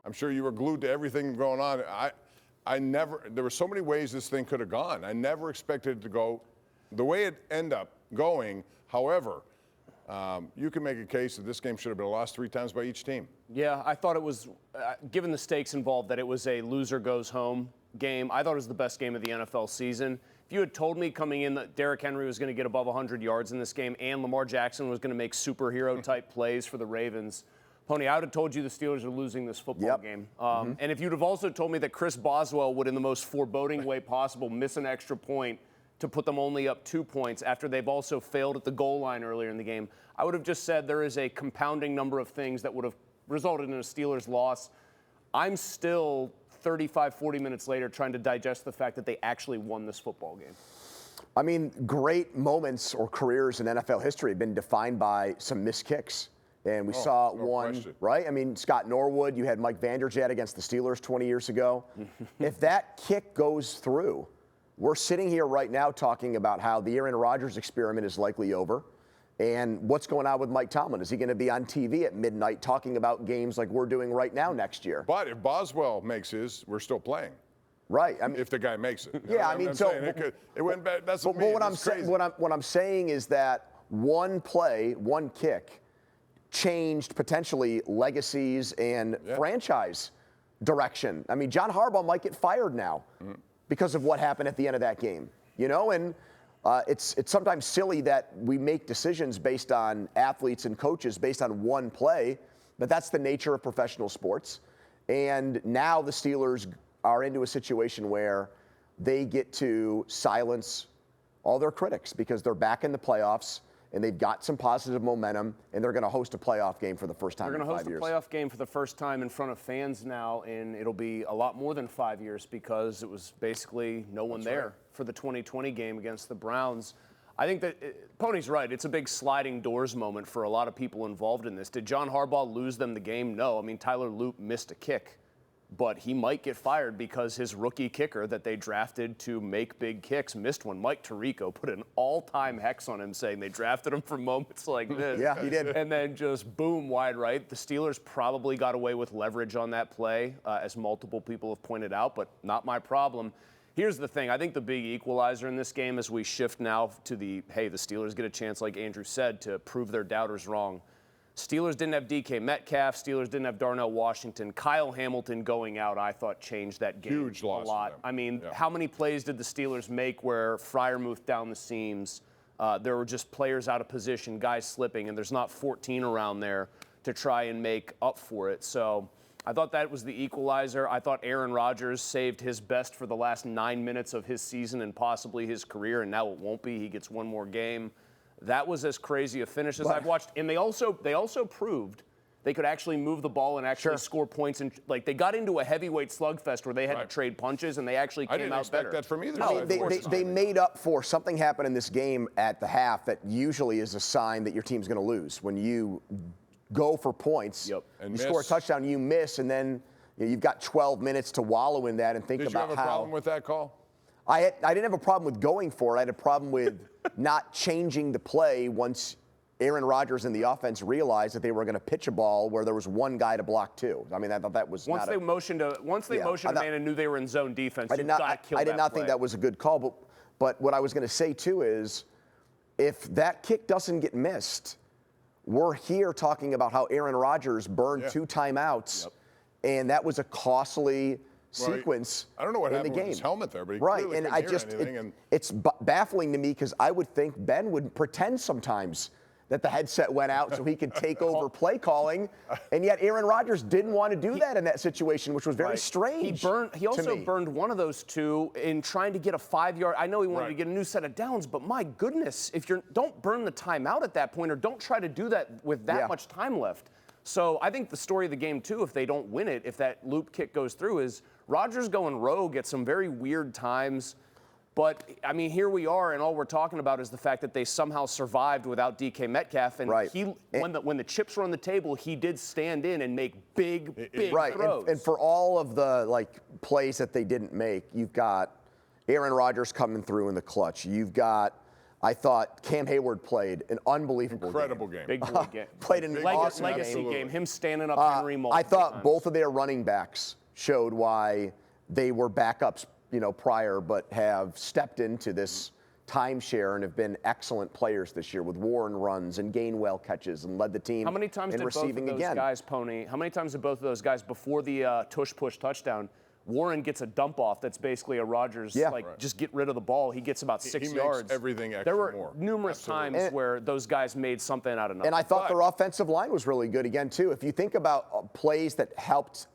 I'm sure you were glued to everything going on. There were so many ways this thing could have gone. I never expected it to go the way it ended up going. However, you can make a case that this game should have been lost 3 times by each team. Yeah, I thought it was, given the stakes involved, that it was a loser goes home game. I thought it was the best game of the NFL season. If you had told me coming in that Derrick Henry was going to get above 100 yards in this game and Lamar Jackson was going to make superhero-type plays for the Ravens, Pony, I would have told you the Steelers are losing this football game. And if you'd have also told me that Chris Boswell would, in the most foreboding way possible, miss an extra point to put them only up 2 points after they've also failed at the goal line earlier in the game, I would have just said there is a compounding number of things that would have resulted in a Steelers loss. I'm still 35, 40 minutes later trying to digest the fact that they actually won this football game. I mean, great moments or careers in NFL history have been defined by some missed kicks. And we saw one, question. Right? I mean, Scott Norwood, you had Mike Vanderjagt against the Steelers 20 years ago. If that kick goes through, we're sitting here right now talking about how the Aaron Rodgers experiment is likely over. And what's going on with Mike Tomlin? Is he going to be on TV at midnight talking about games like we're doing right now next year? But if Boswell makes his, we're still playing. Right. I mean, if the guy makes it. Yeah, I mean, so it went back. That's but what I'm saying. What I'm saying is that one play, one kick, changed potentially legacies and franchise direction. I mean, John Harbaugh might get fired now because of what happened at the end of that game. You know, and it's sometimes silly that we make decisions based on athletes and coaches based on one play, but that's the nature of professional sports. And now the Steelers are into a situation where they get to silence all their critics because they're back in the playoffs and they've got some positive momentum, and they're going to host a playoff game for the first time in 5 years. They're going to host a playoff game for the first time in front of fans now, and it'll be a lot more than 5 years because it was basically no one there for the 2020 game against the Browns. I think that Pony's right. It's a big sliding doors moment for a lot of people involved in this. Did John Harbaugh lose them the game? No. I mean, Tyler Loop missed a kick, but he might get fired because his rookie kicker that they drafted to make big kicks missed one. Mike Tirico put an all-time hex on him saying they drafted him for moments like this. Yeah, he did. And then just boom, wide right. The Steelers probably got away with leverage on that play, as multiple people have pointed out, but not my problem. Here's the thing. I think the big equalizer in this game as we shift now to the Steelers get a chance, like Andrew said, to prove their doubters wrong. Steelers didn't have DK Metcalf. Steelers didn't have Darnell Washington. Kyle Hamilton going out, I thought, changed that game Huge loss a lot. I mean, how many plays did the Steelers make where Freiermuth down the seams? There were just players out of position, guys slipping, and there's not 14 around there to try and make up for it. So I thought that was the equalizer. I thought Aaron Rodgers saved his best for the last 9 minutes of his season and possibly his career, and now it won't be. He gets one more game. That was as crazy a finish as I've watched. And they also proved they could actually move the ball and actually score points. And like they got into a heavyweight slugfest where they had to trade punches, and they actually came out better. I didn't expect that from either side. No, they made up for something happened in this game at the half that usually is a sign that your team's going to lose. When you go for points, and you score a touchdown, you miss, and then you've got 12 minutes to wallow in that and think about how. Did you have a problem with that call? I didn't have a problem with going for it. I had a problem with not changing the play once Aaron Rodgers and the offense realized that they were going to pitch a ball where there was one guy to block two. I mean, I thought that was once they motioned a man and knew they were in zone defense. I did not think that was a good call. But what I was going to say too is, if that kick doesn't get missed, we're here talking about how Aaron Rodgers burned 2 timeouts, and that was a costly sequence. I don't know what in happened the game. with his helmet there, but he clearly and couldn't hear anything. It's baffling to me because I would think Ben would pretend sometimes that the headset went out so he could take over play calling, and yet Aaron Rodgers didn't want to do that in that situation, which was very strange. He also burned one of those two in trying to get a 5-yard. I know he wanted to get a new set of downs, but my goodness, don't burn the timeout at that point, or don't try to do that with that much time left. So I think the story of the game too, if they don't win it, if that loop kick goes through, is Rodgers going rogue at some very weird times. But, I mean, here we are, and all we're talking about is the fact that they somehow survived without DK Metcalf. And when the chips were on the table, he did stand in and make big throws. And for all of the, plays that they didn't make, you've got Aaron Rodgers coming through in the clutch. You've got I thought Cam Hayward played an unbelievable Incredible game. Big boy game. Played an awesome legacy game. game. Him standing up Henry multiple I thought times. both of their running backs showed why they were backups, prior, but have stepped into this timeshare and have been excellent players this year with Warren runs and Gainwell catches and led the team How many times in did both of receiving those again. guys, Pony? How many times did both of those guys before the tush-push touchdown? Warren gets a dump off that's basically a Rodgers, just get rid of the ball. He gets about 6 yards. Makes everything extra there were more. numerous times where those guys made something out of nothing. And I thought their offensive line was really good again, too. If you think about plays that helped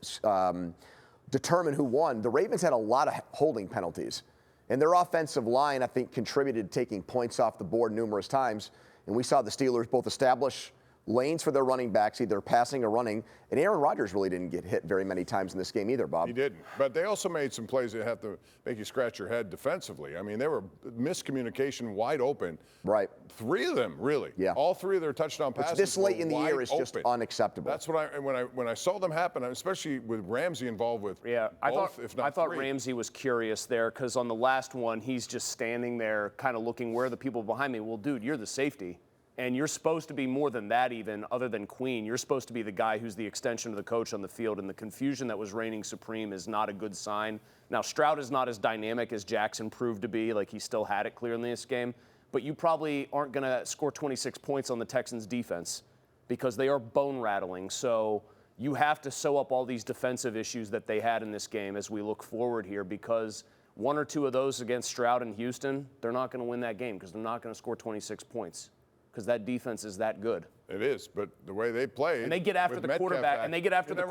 determine who won, the Ravens had a lot of holding penalties. And their offensive line, I think, contributed to taking points off the board numerous times. And we saw the Steelers both establish lanes for their running backs, either passing or running. And Aaron Rodgers really didn't get hit very many times in this game either, Bob. He didn't. But they also made some plays that have to make you scratch your head defensively. I mean, they were miscommunication wide open. Right. 3 of them, really. Yeah. All 3 of their touchdown Which passes this late were in the year is wide just open. unacceptable. That's what when I saw them happen, especially with Ramsey involved with both, if not I thought 3. Ramsey was curious there because on the last one, he's just standing there kind of looking, where are the people behind me? Well, dude, you're the safety. And you're supposed to be more than that even, other than Queen. You're supposed to be the guy who's the extension of the coach on the field, and the confusion that was reigning supreme is not a good sign. Now, Stroud is not as dynamic as Jackson proved to be, like he still had it clear in this game, but you probably aren't going to score 26 points on the Texans' defense because they are bone-rattling. So you have to sew up all these defensive issues that they had in this game as we look forward here, because 1 or 2 of those against Stroud and Houston, they're not going to win that game because they're not going to score 26 points. Because that defense is that good. It is, but the way they play, and they get after the quarterback, and they get after they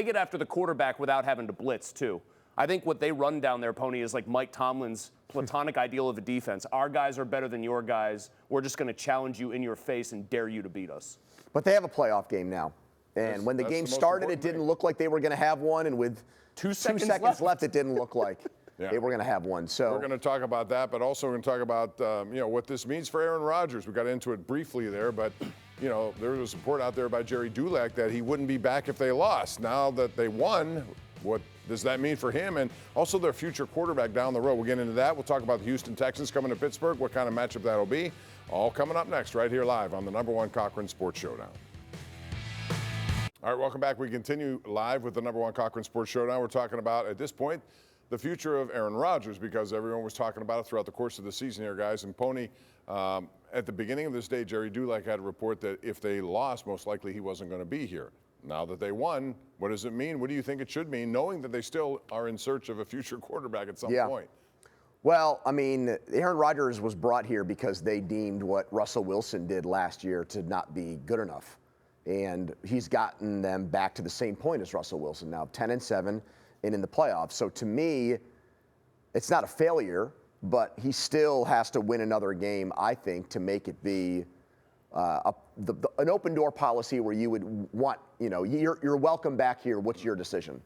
get after the quarterback without having to blitz too. I think what they run down there, Pony, is like Mike Tomlin's platonic ideal of a defense. Our guys are better than your guys. We're just going to challenge you in your face and dare you to beat us. But they have a playoff game now. And when the game started, it didn't look like they were going to have one. And with 2 seconds left, it didn't look like they were going to have one. So we're going to talk about that, but also we're going to talk about what this means for Aaron Rodgers. We got into it briefly there, but there was a report out there by Jerry Dulac that he wouldn't be back if they lost. Now that they won, what does that mean for him and also their future quarterback down the road? We'll get into that. We'll talk about the Houston Texans coming to Pittsburgh, what kind of matchup that'll be. All coming up next right here live on the #1 Cochran Sports Showdown. All right, welcome back. We continue live with the #1 Cochran Sports Showdown. We're talking about, at this point, the future of Aaron Rodgers, because everyone was talking about it throughout the course of the season here, guys. And Pony, at the beginning of this day, Jerry Dulac had a report that if they lost, most likely he wasn't going to be here. Now that they won, what does it mean? What do you think it should mean, knowing that they still are in search of a future quarterback at some point? Well, I mean, Aaron Rodgers was brought here because they deemed what Russell Wilson did last year to not be good enough. And he's gotten them back to the same point as Russell Wilson now, 10-7 and in the playoffs. So to me, it's not a failure, but he still has to win another game, I think, to make it be an open door policy where you would want, you're welcome back here. What's your decision?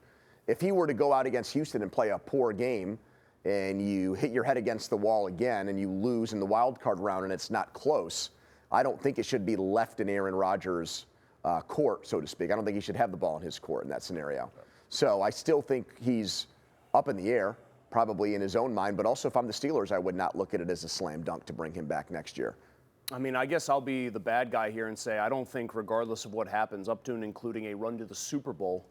If he were to go out against Houston and play a poor game and you hit your head against the wall again and you lose in the wild card round and it's not close, I don't think it should be left in Aaron Rodgers' court, so to speak. I don't think he should have the ball in his court in that scenario. So I still think he's up in the air, probably in his own mind, but also if I'm the Steelers, I would not look at it as a slam dunk to bring him back next year. I mean, I guess I'll be the bad guy here and say I don't think, regardless of what happens, up to and including a run to the Super Bowl,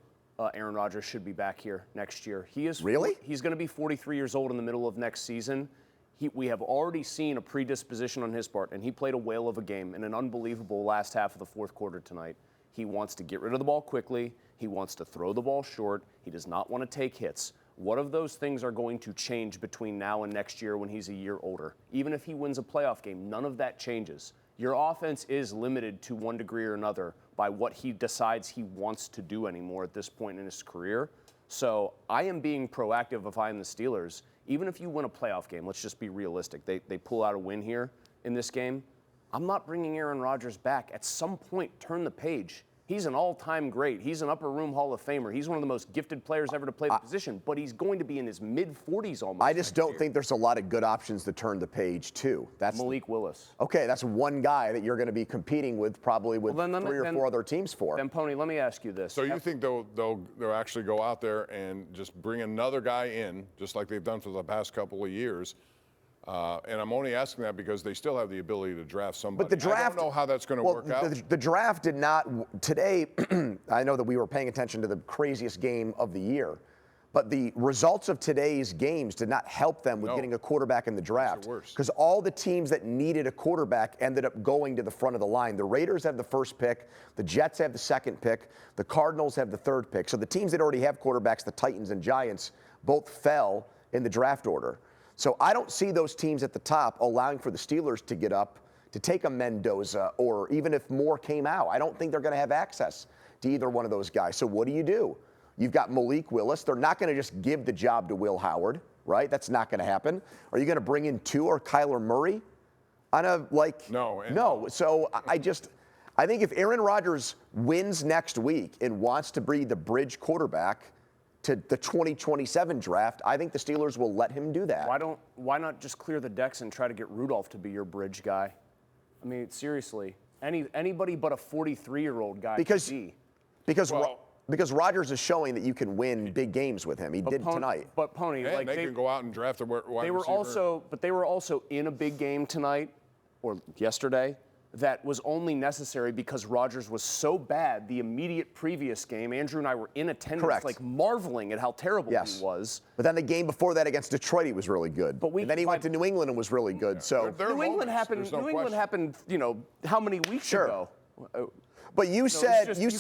Aaron Rodgers should be back here next year. He is really? He's going to be 43 years old in the middle of next season. We have already seen a predisposition on his part, and he played a whale of a game in an unbelievable last half of the fourth quarter tonight. He wants to get rid of the ball quickly. He wants to throw the ball short. He does not want to take hits. What of those things are going to change between now and next year when he's a year older? Even if he wins a playoff game, none of that changes. Your offense is limited to one degree or another by what he decides he wants to do anymore at this point in his career. So I am being proactive if I'm the Steelers. Even if you win a playoff game, let's just be realistic. They pull out a win here in this game. I'm not bringing Aaron Rodgers back. At some point, turn the page. He's an all-time great. He's an upper room Hall of Famer. He's one of the most gifted players ever to play the position, but he's going to be in his mid-40s almost. I just don't think there's a lot of good options to turn the page to. That's Malik Willis. Okay, that's one guy that you're going to be competing with, probably with 3 or 4 other teams for. Then, Pony, let me ask you this. So you think they'll actually go out there and just bring another guy in, just like they've done for the past couple of years, And I'm only asking that because they still have the ability to draft somebody. But the draft, I don't know how that's going to work out. The draft did not today. I know that we were paying attention to the craziest game of the year, but the results of today's games did not help them with getting a quarterback in the draft. Because all the teams that needed a quarterback ended up going to the front of the line. The Raiders have the first pick, the Jets have the second pick, the Cardinals have the third pick. So the teams that already have quarterbacks, the Titans and Giants, both fell in the draft order. So I don't see those teams at the top allowing for the Steelers to get up to take a Mendoza, or even if Moore came out. I don't think they're going to have access to either one of those guys. So what do? You've got Malik Willis. They're not going to just give the job to Will Howard, right? That's not going to happen. Are you going to bring in Tua or Kyler Murray on a, like? No. So I think if Aaron Rodgers wins next week and wants to be the bridge quarterback to the 2027 draft, I think the Steelers will let him do that. Why not just clear the decks and try to get Rudolph to be your bridge guy? I mean, seriously, anybody but a 43-year-old guy. Because Rodgers is showing that you can win big games with him. He did tonight. But Pony, they can go out and draft a wide receiver. They were also in a big game tonight or yesterday that was only necessary because Rodgers was so bad the immediate previous game. Andrew and I were in attendance, like marveling at how terrible he was. But then the game before that against Detroit, he was really good. And then he went to New England and was really good. So New England happened, how many weeks ago? But you said their offense. You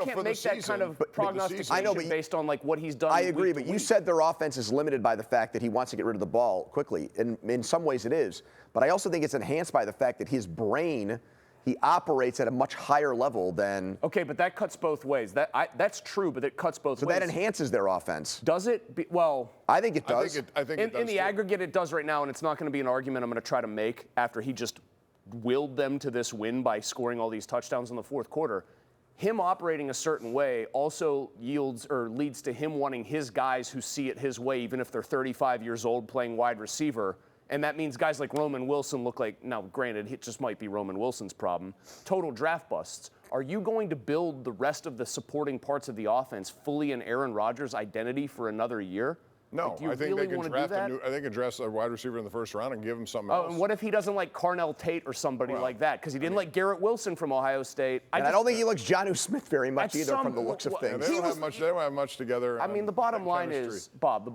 can't make that kind of prognostication based on like what he's done. I agree, but you said their offense is limited by the fact that he wants to get rid of the ball quickly, and in some ways it is. But I also think it's enhanced by the fact that his brain, he operates at a much higher level than. Okay, but that cuts both ways. That's true, but it cuts both ways. So that enhances their offense. Does it? Well, I think it does. I think in the aggregate, it does right now, and it's not going to be an argument I'm going to try to make after he just willed them to this win by scoring all these touchdowns in the fourth quarter. Him operating a certain way also leads to him wanting his guys who see it his way, even if they're 35 years old playing wide receiver. And that means guys like Roman Wilson look like, now granted, it just might be Roman Wilson's problem, total draft busts. Are you going to build the rest of the supporting parts of the offense fully in Aaron Rodgers' identity for another year? No, I think they can draft a wide receiver in the first round and give him something else. And what if he doesn't like Carnell Tate or somebody like that? Because he didn't like Garrett Wilson from Ohio State. I don't think he likes Jonnu Smith very much either from the looks of things. They don't have much together. I mean, the bottom line is, Bob,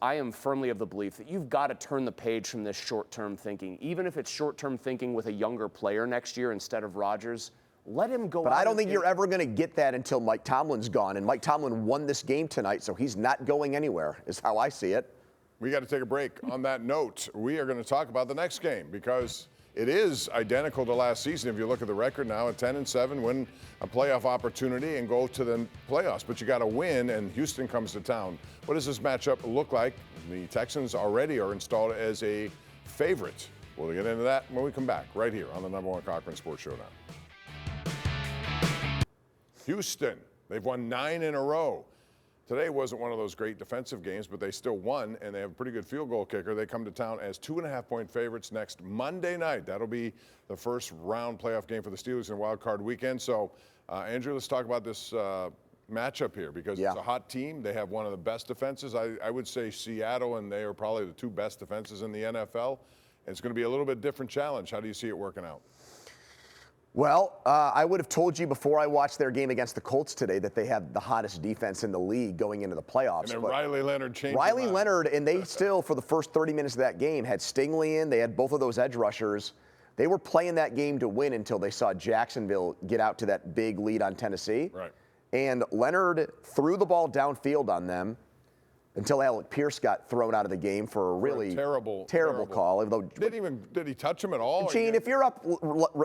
I am firmly of the belief that you've got to turn the page from this short-term thinking. Even if it's short-term thinking with a younger player next year instead of Rodgers, let him go. But I don't think you're ever going to get that until Mike Tomlin's gone. And Mike Tomlin won this game tonight, so he's not going anywhere, is how I see it. We got to take a break. On that note, we are going to talk about the next game because it is identical to last season. If you look at the record now at 10-7, win a playoff opportunity and go to the playoffs. But you got to win, and Houston comes to town. What does this matchup look like? The Texans already are installed as a favorite. We'll get into that when we come back right here on the #1 Cochran Sports Showdown. Houston, they've won 9 in a row. Today wasn't one of those great defensive games, but they still won, and they have a pretty good field goal kicker. They come to town as 2.5-point favorites next Monday night. That'll be the first round playoff game for the Steelers in Wild Card Weekend. So, Andrew, let's talk about this matchup here because it's a hot team. They have one of the best defenses. I would say Seattle, and they are probably the 2 best defenses in the NFL. And it's going to be a little bit different challenge. How do you see it working out? Well, I would have told you before I watched their game against the Colts today that they have the hottest defense in the league going into the playoffs. And then Riley Leonard changed. Riley Leonard, and they still, for the first 30 minutes of that game, had Stingley in. They had both of those edge rushers. They were playing that game to win until they saw Jacksonville get out to that big lead on Tennessee. Right. And Leonard threw the ball downfield on them until Alec Pierce got thrown out of the game for a really terrible call. Did he touch him at all? Gene, if you're up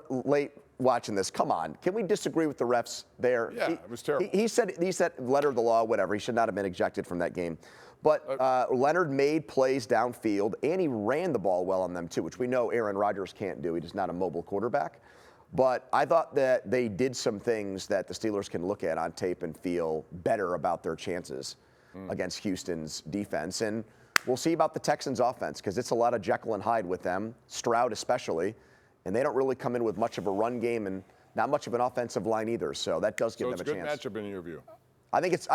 late watching this, come on. Can we disagree with the refs there? Yeah, it was terrible. He said letter of the law, whatever. He should not have been ejected from that game. But Leonard made plays downfield, and he ran the ball well on them too, which we know Aaron Rodgers can't do. He's not a mobile quarterback. But I thought that they did some things that the Steelers can look at on tape and feel better about their chances against Houston's defense. And we'll see about the Texans' offense because it's a lot of Jekyll and Hyde with them, Stroud especially. And they don't really come in with much of a run game and not much of an offensive line either. So that does give them a chance. So it's a good matchup in your view. I think it's.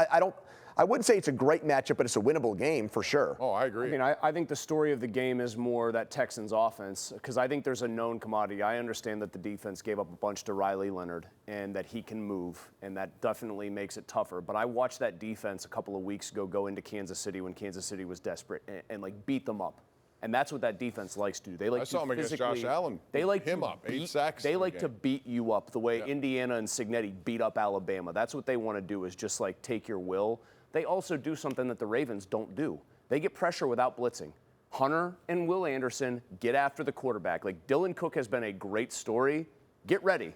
I wouldn't say it's a great matchup, but it's a winnable game for sure. Oh, I agree. I mean, I think the story of the game is more that Texans offense, because I think there's a known commodity. I understand that the defense gave up a bunch to Riley Leonard and that he can move, and that definitely makes it tougher. But I watched that defense a couple of weeks ago go into Kansas City when Kansas City was desperate and like beat them up. And that's what that defense likes to do. They like I saw him against Josh Allen. They like him up, 8 sacks. They like to beat you up the way Indiana and Cignetti beat up Alabama. That's what they want to do, is just like take your will. They also do something that the Ravens don't do. They get pressure without blitzing. Hunter and Will Anderson get after the quarterback. Like, Dylan Cook has been a great story. Get ready,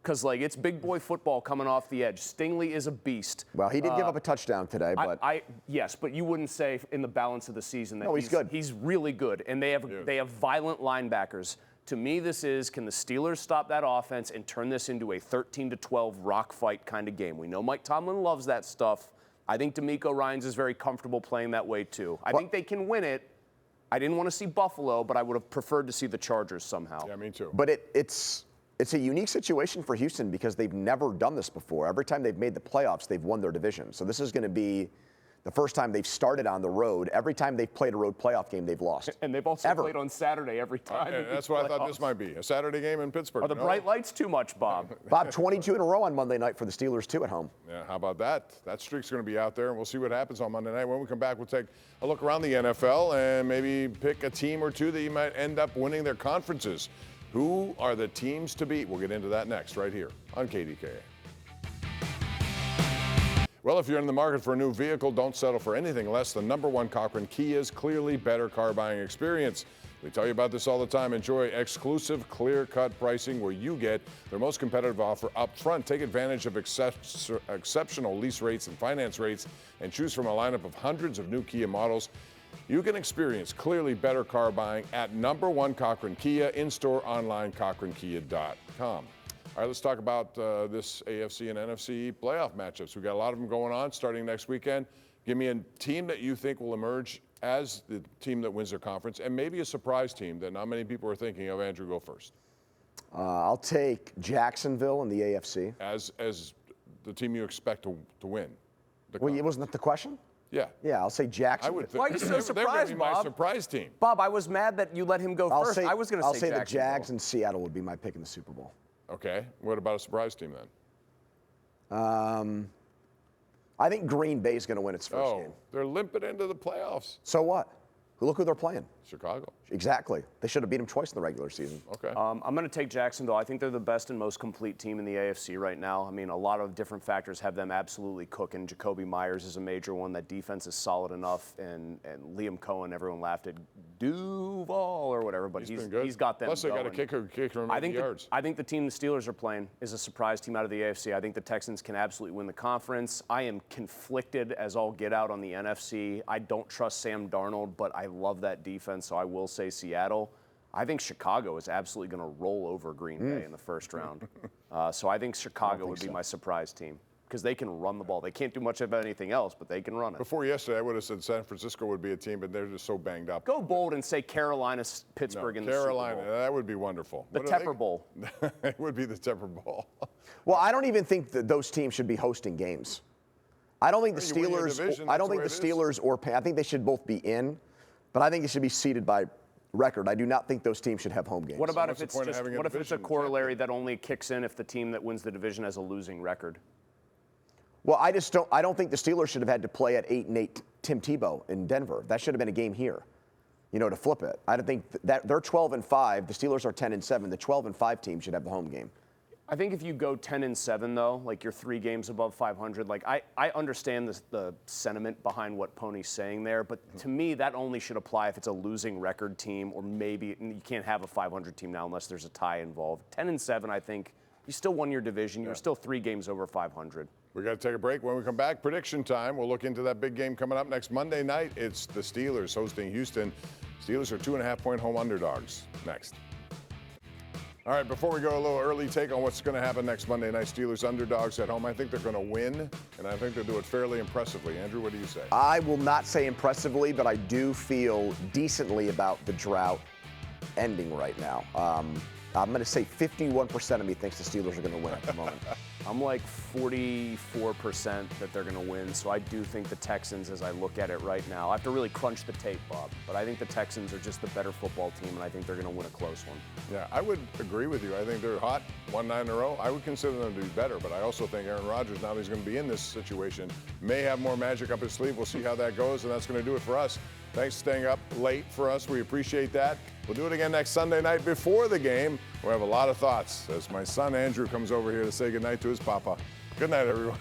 because like it's big boy football coming off the edge. Stingley is a beast. Well, he did give up a touchdown today, but yes, but you wouldn't say in the balance of the season that no, he's good. He's really good, and they have violent linebackers. To me, this is, can the Steelers stop that offense and turn this into a 13-12 rock fight kind of game? We know Mike Tomlin loves that stuff. I think DeMeco Ryans is very comfortable playing that way too. I think they can win it. I didn't want to see Buffalo, but I would have preferred to see the Chargers somehow. Yeah, me too. But it's a unique situation for Houston because they've never done this before. Every time they've made the playoffs, they've won their division. So this is going to be the first time they've started on the road. Every time they've played a road playoff game, they've lost. And they've also played on Saturday every time. And that's what I thought this might be, a Saturday game in Pittsburgh. Are the bright lights too much, Bob? Bob, 22 in a row on Monday night for the Steelers, too, at home. Yeah, how about that? That streak's going to be out there, and we'll see what happens on Monday night. When we come back, we'll take a look around the NFL and maybe pick a team or two that you might end up winning their conferences. Who are the teams to beat? We'll get into that next right here on KDKA. Well, if you're in the market for a new vehicle, don't settle for anything less than #1 Cochran Kia's clearly better car buying experience. We tell you about this all the time. Enjoy exclusive, clear-cut pricing where you get their most competitive offer up front. Take advantage of exceptional lease rates and finance rates and choose from a lineup of hundreds of new Kia models. You can experience clearly better car buying at #1 Cochran Kia, in-store, online, cochrankia.com. All right, let's talk about this AFC and NFC playoff matchups. We've got a lot of them going on starting next weekend. Give me a team that you think will emerge as the team that wins their conference, and maybe a surprise team that not many people are thinking of. Andrew, go first. I'll take Jacksonville in the AFC. As the team you expect to win. Well, wasn't that the question? Yeah. Yeah, I'll say Jacksonville. I would think Why are you so they're going to surprised, be my Bob? surprise team. Bob, I was mad that you let him go first. I was going to say the Jacksonville. Jags and Seattle would be my pick in the Super Bowl. Okay. What about a surprise team then? I think Green Bay is going to win its first game. They're limping into the playoffs. So what? Look who they're playing. Chicago. Exactly. They should have beat them twice in the regular season. Okay. I'm going to take Jacksonville. I think they're the best and most complete team in the AFC right now. I mean, a lot of different factors have them absolutely cooking. Jacoby Myers is a major one. That defense is solid enough. And Liam Cohen, everyone laughed at Duval or whatever, but he's got them Plus, they got a going. kicker from 80 yards. I think the team the Steelers are playing is a surprise team out of the AFC. I think the Texans can absolutely win the conference. I am conflicted as all get out on the NFC. I don't trust Sam Darnold, but I love that defense, so I will say Seattle. I think Chicago is absolutely going to roll over Green Bay in the first round. So I think Chicago would be my surprise team because they can run the ball. They can't do much of anything else, but they can run it. Before yesterday, I would have said San Francisco would be a team, but they're just so banged up. Go bold and say Carolina, Pittsburgh in the Carolina, Super Bowl. that would be wonderful. The Tepper Bowl. It would be the Tepper Bowl. Well, I don't even think that those teams should be hosting games. I don't think the You win your Steelers. division, I don't that's think the the way it is. Steelers or I think they should both be in, but I think they should be seeded by record. I do not think those teams should have home games. What about what's if the it's point of just having a what if it's a division corollary that only kicks in if the team that wins the division has a losing record? Well, I don't think the Steelers should have had to play at 8-8 Tim Tebow in Denver. That should have been a game here, to flip it. I don't think that they're 12-5. The Steelers are 10-7. The 12-5 team should have the home game. I think if you go 10-7 though, like you're 3 games above 500, like I understand the sentiment behind what Pony's saying there, but to me that only should apply if it's a losing record team, or maybe you can't have a 500 team now unless there's a tie involved. 10-7, I think you still won your division. You're still 3 games over 500. We got to take a break. When we come back, prediction time. We'll look into that big game coming up next Monday night. It's the Steelers hosting Houston. Steelers are 2.5-point home underdogs. Next. All right, before we go, a little early take on what's going to happen next Monday night. Steelers underdogs at home. I think they're going to win, and I think they'll do it fairly impressively. Andrew, what do you say? I will not say impressively, but I do feel decently about the drought ending right now. I'm going to say 51% of me thinks the Steelers are going to win at the moment. I'm like 44% that they're going to win. So I do think the Texans, as I look at it right now, I have to really crunch the tape, Bob. But I think the Texans are just the better football team, and I think they're going to win a close one. Yeah, I would agree with you. I think they're hot, won 9 in a row. I would consider them to be better, but I also think Aaron Rodgers, now that he's going to be in this situation, may have more magic up his sleeve. We'll see how that goes, and that's going to do it for us. Thanks for staying up late for us. We appreciate that. We'll do it again next Sunday night before the game. We'll have a lot of thoughts as my son Andrew comes over here to say goodnight to his papa. Good night, everyone.